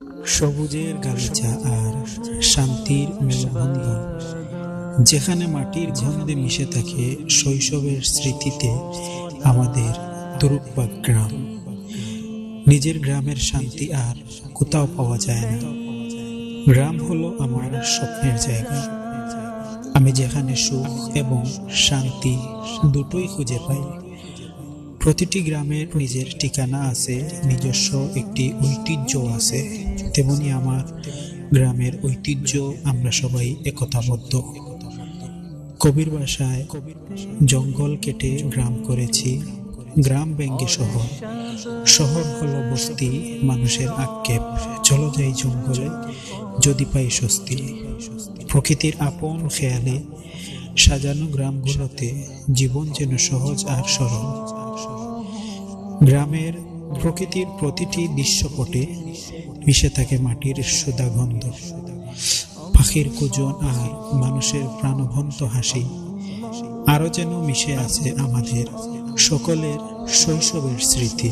সবুজের গালিচা আর শান্তির মেলবন্ধন, যেখানে মাটির গন্ধে মিশে থাকে শৈশবের স্মৃতিতে আমাদের তুরুপবাগ গ্রাম। নিজের গ্রামের শান্তি আর কোথাও পাওয়া যায় না। গ্রাম হলো আমার স্বপ্নের জায়গা, আমি যেখানে সুখ এবং শান্তি দুটোই খুঁজে পাই। প্রতিটি গ্রামের নিজের ঠিকানা আছে, নিজস্ব একটি ঐতিহ্য আছে। তেমনি আমার গ্রামের ঐতিহ্য, আমরা সবাই একতাবদ্ধ। কবির ভাষায়, জঙ্গল কেটে গ্রাম করেছি, গ্রাম ভেঙ্গে শহর, শহর হলো বস্তি, মানুষের আক্ষেপ। চলো যাই জঙ্গলে, যদি পাই স্বস্তি। প্রকৃতির আপন খেয়ালে সাজানো গ্রামগুলোতে জীবন যেন সহজ আর সরল। গ্রামের প্রকৃতির প্রতিটি দৃশ্যপটে মিশে থাকে মাটির সুধাগন্ধ, পাখির কুজন আর মানুষের প্রাণবন্ত হাসি। আরো যেন মিশে আছে আমাদের সকলের শৈশবের স্মৃতি।